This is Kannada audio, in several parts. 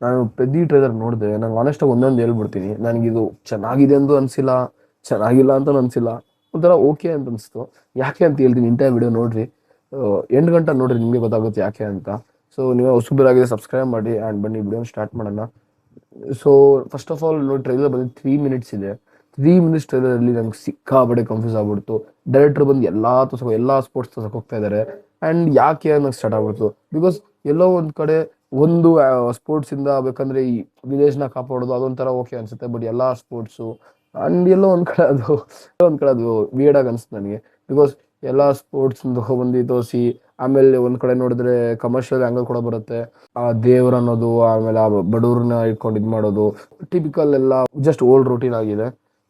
ನಾನು ಪೆದ್ದಿ ಟ್ರೇಲರ್ ನೋಡಿದೆ. ನಂಗೆ ಆನೆಸ್ಟಾಗಿ ಒಂದೊಂದು ಹೇಳ್ಬಿಡ್ತೀನಿ. ನನಗಿದು ಚೆನ್ನಾಗಿದೆ ಅಂತ ಅನಿಸಿಲ್ಲ, ಚೆನ್ನಾಗಿಲ್ಲ ಅಂತ ಅನಿಸಿಲ್ಲ, ಒಂಥರ ಓಕೆ ಅಂತ ಅನಿಸ್ತು. ಯಾಕೆ ಅಂತ ಹೇಳ್ತೀನಿ, ಇಂಥ ವಿಡಿಯೋ ನೋಡ್ರಿ, 8 ಗಂಟೆ ನೋಡ್ರಿ, ನಿಮಗೆ ಗೊತ್ತಾಗುತ್ತೆ ಯಾಕೆ ಅಂತ. ಸೊ ನೀವು ಹೊಸಬರಾಗಿದೆ ಸಬ್ಸ್ಕ್ರೈಬ್ ಮಾಡಿ ಆ್ಯಂಡ್ ಬನ್ನಿ ವಿಡಿಯೋನ ಸ್ಟಾರ್ಟ್ ಮಾಡೋಣ. ಸೊ ಫಸ್ಟ್ ಆಫ್ ಆಲ್ ನೋಡಿ, ಟ್ರೈಲರ್ ಬಂದು 3 ಮಿನಿಟ್ಸ್ ಇದೆ. 3 ಮಿನಿಟ್ಸ್ ಟ್ರೈಲರಲ್ಲಿ ನಂಗೆ ಸಿಕ್ಕಾಬಡೆ ಕನ್ಫ್ಯೂಸ್ ಆಗ್ಬಿಡ್ತು. ಡೈರೆಕ್ಟರ್ ಬಂದು ಎಲ್ಲ ಸ್ಪೋರ್ಟ್ಸ್ ತೋರ್ಸಕ್ಕೆ ಹೋಗ್ತಾ ಇದ್ದಾರೆ. ಆ್ಯಂಡ್ ಯಾಕೆ ಅನ್ನೋಕೆ ಸ್ಟಾರ್ಟ್ ಆಗ್ಬಿಡ್ತು. ಬಿಕಾಸ್ ಎಲ್ಲೋ ಒಂದು ಕಡೆ ಒಂದು ಸ್ಪೋರ್ಟ್ಸಿಂದ ಬೇಕಂದ್ರೆ ಈ ವಿಲೇಜ್ನ ಕಾಪಾಡೋದು ಅದೊಂಥರ ಓಕೆ ಅನ್ಸುತ್ತೆ. ಬಟ್ ಎಲ್ಲ ಸ್ಪೋರ್ಟ್ಸು ಆ್ಯಂಡ್ ಎಲ್ಲೋ ಒಂದು ಕಡೆ ಅದು ವಿಯರ್ಡಾಗಿ ಅನಿಸ್ತು ನನಗೆ. ಬಿಕಾಸ್ ಎಲ್ಲ ಸ್ಪೋರ್ಟ್ಸ್ ಬಂದು ತೋರಿಸಿ ಆಮೇಲೆ ಒಂದು ಕಡೆ ನೋಡಿದ್ರೆ ಕಮರ್ಷಿಯಲ್ ಆ್ಯಂಗಲ್ ಕೂಡ ಬರುತ್ತೆ. ಆ ದೇವ್ರ ಅನ್ನೋದು, ಆಮೇಲೆ ಆ ಬಡವ್ರನ್ನ ಇಟ್ಕೊಂಡು ಇದು ಮಾಡೋದು, ಟಿಪಿಕಲ್ ಎಲ್ಲ ಜಸ್ಟ್ ಓಲ್ಡ್ ರೂಟೀನ್ ಆಗಿದೆ.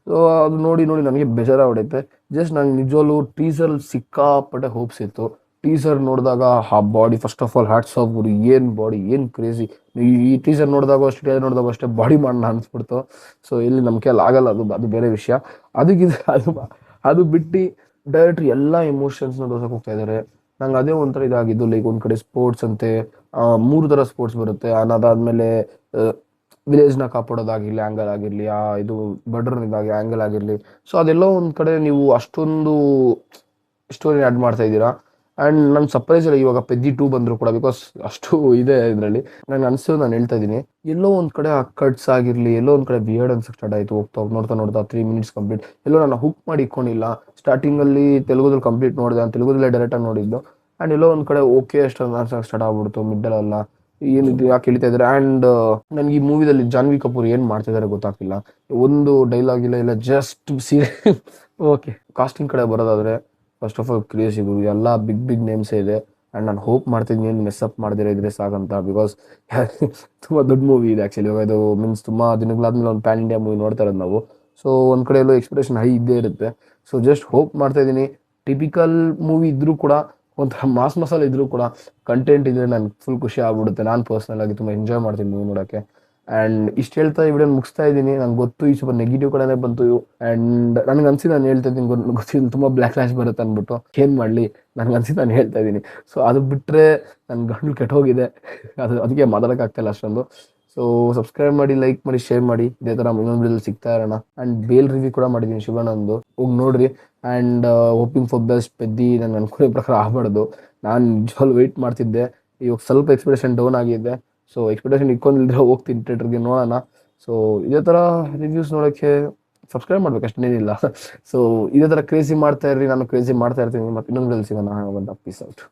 ಸೊ ಅದು ನೋಡಿ ನೋಡಿ ನನಗೆ ಬೇಜಾರ ಹೊಡೆಯುತ್ತೆ. ಜಸ್ಟ್ ನಂಗೆ ನಿಜವಲ್ಲೂ ಟೀಸರ್ ಸಿಕ್ಕಾಪಟ್ಟೆ ಹೋಪ್ಸ್ ಇತ್ತು. ಟೀಸರ್ ನೋಡಿದಾಗ ಆ body, first of all hats off ಗುರು, ಏನು ಬಾಡಿ, ಏನು ಕ್ರೇಜಿ. ಈ ಟೀಸರ್ ನೋಡಿದಾಗ ಅಷ್ಟೇ, ಟ್ರೇಲರ್ ನೋಡಿದಾಗ ಅಷ್ಟೇ ಬಾಡಿ ಮಾಡೋಣ ಅನ್ಸ್ಬಿಡ್ತು. ಸೊ ಇಲ್ಲಿ ನಮ್ಮ ಕೈಯಲ್ಲಿ ಆಗಲ್ಲ, ಅದು ಬೇರೆ ವಿಷಯ. ಅದಕ್ಕಿಂತ ಅದು ಬಿಟ್ಟು ಡೈರೆಕ್ಟ್ರ್ ಎಲ್ಲ ಎಮೋಷನ್ಸ್ನ ತೋರ್ಸಕ್ಕೆ ಹೋಗ್ತಾ ಇದ್ದಾರೆ. ನಂಗೆ ಅದೇ ಒಂಥರ ಇದಾಗಿದ್ದು. ಲೈಕ್ ಒಂದು ಕಡೆ ಸ್ಪೋರ್ಟ್ಸ್ ಅಂತೆ, 3 ಥರ ಸ್ಪೋರ್ಟ್ಸ್ ಬರುತ್ತೆ. ಅದಾದ್ಮೇಲೆ ವಿಲೇಜ್ನ ಕಾಪಾಡೋದಾಗಿರಲಿ ಆ್ಯಂಗಲ್ ಆಗಿರಲಿ, ಇದು ಬಡ್ರನಿದಾಗಿ ಆ್ಯಂಗಲ್ ಆಗಿರಲಿ. ಸೊ ಅದೆಲ್ಲ ಒಂದು ಕಡೆ ನೀವು ಅಷ್ಟೊಂದು ಸ್ಟೋರಿ ಆ್ಯಡ್ ಮಾಡ್ತಾ ಇದ್ದೀರಾ. ಆ್ಯಂಡ್ ನಾನು ಸರ್ಪ್ರೈಸ್ ಇಲ್ಲ ಇವಾಗ ಪೆದ್ದಿ 2 ಬಂದರೂ ಕೂಡ, ಬಿಕಾಸ್ ಅಷ್ಟು ಇದೆ ಇದರಲ್ಲಿ. ನನಗೆ ಅನಿಸೋದು ನಾನು ಹೇಳ್ತಾ ಇದ್ದೀನಿ. ಎಲ್ಲೋ ಒಂದು ಕಡೆ ಆ ಕಟ್ಸ್ ಆಗಿರಲಿ, ಎಲ್ಲೋ ಒಂದು ಕಡೆ ಬಿಯರ್ಡ್ ಅನ್ಸಕ್ಕೆ ಸ್ಟಾರ್ಟ್ ಆಯಿತು. ನೋಡ್ತಾ ನೋಡ್ತಾ 3 ಮಿನಿಟ್ಸ್ ಕಂಪ್ಲೀಟ್. ಎಲ್ಲೋ ನಾನು ಹುಕ್ ಮಾಡಿ ಇಟ್ಕೊಂಡಿಲ್ಲ. ಸ್ಟಾರ್ಟಿಂಗಲ್ಲಿ ತೆಲುಗುದಲ್ಲಿ ಕಂಪ್ಲೀಟ್ ನೋಡಿದೆ, ನಾನು ತೆಲುಗುದಲ್ಲೇ ಡೈರೆಕ್ಟಾಗಿ ನೋಡಿದ್ದು. ಆ್ಯಂಡ್ ಎಲ್ಲೋ ಒಂದು ಕಡೆ ಓಕೆ ಅಷ್ಟು ಅನ್ಸಕ್ಕೆ ಸ್ಟಾರ್ಟ್ ಆಗ್ಬಿಡ್ತು. ಮಿಡ್ಡಲೆಲ್ಲ ಏನಿದು ಯಾಕೆ ಹೇಳ್ತಾ ಇದ್ದಾರೆ. ಆ್ಯಂಡ್ ನನಗೆ ಈ ಮೂವಿದಲ್ಲಿ ಜಾನ್ವಿ ಕಪೂರ್ ಏನು ಮಾಡ್ತಿದ್ದಾರೆ ಗೊತ್ತಾಗ್ತಿಲ್ಲ. ಒಂದು ಡೈಲಾಗ್ ಇಲ್ಲ ಜಸ್ಟ್ ಓಕೆ. ಕಾಸ್ಟಿಂಗ್ ಕಡೆ ಬರೋದಾದರೆ ಫಸ್ಟ್ ಆಫ್ ಆಲ್ ಕ್ರೇಜಿ ಗುರು, ಎಲ್ಲ ಬಿಗ್ ನೇಮ್ಸೇ ಇದೆ. ಆ್ಯಂಡ್ ನಾನು ಹೋಪ್ ಮಾಡ್ತಿದ್ದೀನಿ ಏನು ಮೆಸ್ಅಪ್ ಮಾಡದಿರೋ ಇದ್ರೆ ಸಾಕಂತ. ಬಿಕಾಸ್ ತುಂಬ ದೊಡ್ಡ ಮೂವಿ ಇದೆ ಆ್ಯಕ್ಚುಲಿ. ಇವಾಗ ಇದು ಮೀನ್ಸ್ ತುಂಬ ದಿನಗಳಾದ್ಮೇಲೆ ಒಂದು ಪ್ಯಾನ್ ಇಂಡಿಯಾ ಮೂವಿ ನೋಡ್ತಾ ಇರೋದು ನಾವು. ಸೊ ಒಂದು ಕಡೆ ಎಲ್ಲೋ ಎಕ್ಸ್ಪೆಕ್ಟೇಷನ್ ಹೈ ಇದ್ದೇ ಇರುತ್ತೆ. ಸೊ ಜಸ್ಟ್ ಹೋಪ್ ಮಾಡ್ತಾ ಇದ್ದೀನಿ. ಟಿಪಿಕಲ್ ಮೂವಿ ಇದ್ರೂ ಕೂಡ, ಒಂಥರ ಮಾಸ್ ಮಸಾಲ ಇದ್ರೂ ಕೂಡ ಕಂಟೆಂಟ್ ಇದ್ರೆ ನನಗೆ ಫುಲ್ ಖುಷಿ ಆಗ್ಬಿಡುತ್ತೆ. ನಾನು ಪರ್ಸ್ನಲ್ ಆಗಿ ತುಂಬ ಎಂಜಾಯ್ ಮಾಡ್ತೀನಿ ಮೂವಿ ನೋಡೋಕ್ಕೆ. ಆ್ಯಂಡ್ ಇಷ್ಟು ಹೇಳ್ತಾ ಈ ವಿಡಿಯೋ ಮುಗಿಸ್ತಾ ಇದ್ದೀನಿ. ನಂಗೆ ಗೊತ್ತು ಈ ಸ್ವಲ್ಪ ನೆಗೆಟಿವ್ ಕಡೆನೇ ಬಂತು. ಆ್ಯಂಡ್ ನನಗೆ ಅನ್ಸಿದ್ದು ನಾನು ಹೇಳ್ತಾ ಇದ್ದೀನಿ. ಗೊತ್ತಿಲ್ಲ ತುಂಬ ಬ್ಲ್ಯಾಕ್ ಲ್ಯಾಶ್ ಬರುತ್ತೆ ಅಂದ್ಬಿಟ್ಟು ಏನು ಮಾಡಲಿ, ನನಗೆ ಅನ್ಸಿದ್ದು ನಾನು ಹೇಳ್ತಾ ಇದ್ದೀನಿ. ಸೊ ಅದು ಬಿಟ್ಟರೆ ನನ್ನ ಗಂಡು ಕೆಟ್ಟೋಗಿದೆ, ಅದಕ್ಕೆ ಮಾತಾಡೋಕ್ಕಾಗ್ತಾಯಿಲ್ಲ ಅಷ್ಟೊಂದು. ಸೊ ಸಬ್ಸ್ಕ್ರೈಬ್ ಮಾಡಿ, ಲೈಕ್ ಮಾಡಿ, ಶೇರ್ ಮಾಡಿ. ಇದೇ ಥರ ಇನ್ನೊಂದು ವಿಡಿಯೋದಲ್ಲಿ ಸಿಗ್ತಾ ಇರೋಣ. ಆ್ಯಂಡ್ ಬೇಲ್ ರಿವ್ಯೂ ಕೂಡ ಮಾಡಿದ್ದೀನಿ ಶಿವಣ್ಣಂದು, ಹೋಗಿ ನೋಡ್ರಿ. And hoping for best. Peddi ನನ್ನ ಅನ್ಕೊಳ್ಳೋ ಪ್ರಕಾರ ಆಗಬಾರ್ದು. ನಾನು ನಿಜವಾಗ್ಲೂ ವೆಯ್ಟ್ ಮಾಡ್ತಿದ್ದೆ. ಇವಾಗ ಸ್ವಲ್ಪ ಎಕ್ಸ್ಪೆಕ್ಟೇಷನ್ ಡೌನ್ ಆಗಿದೆ. ಸೊ ಎಕ್ಸ್ಪೆಕ್ಟೇಷನ್ ಇಟ್ಕೊಂಡಿದ್ರೆ ಹೋಗ್ತೀನಿ ಥಿಯೇಟ್ರಿಗೆ, ನೋಡೋಣ. ಸೊ ಇದೇ ಥರ ರಿವ್ಯೂಸ್ ನೋಡೋಕ್ಕೆ ಸಬ್ಸ್ಕ್ರೈಬ್ ಮಾಡ್ಬೇಕು, ಅಷ್ಟೇನಿಲ್ಲ. ಸೊ ಇದೇ ಥರ ಕ್ರೇಜಿ ಮಾಡ್ತಾ ಇರ್ರಿ, ನಾನು ಕ್ರೇಜಿ ಮಾಡ್ತಾ ಇರ್ತೀನಿ. ಮತ್ತು ಇನ್ನೊಂದು ಸಿಗೋಣ. Piece out.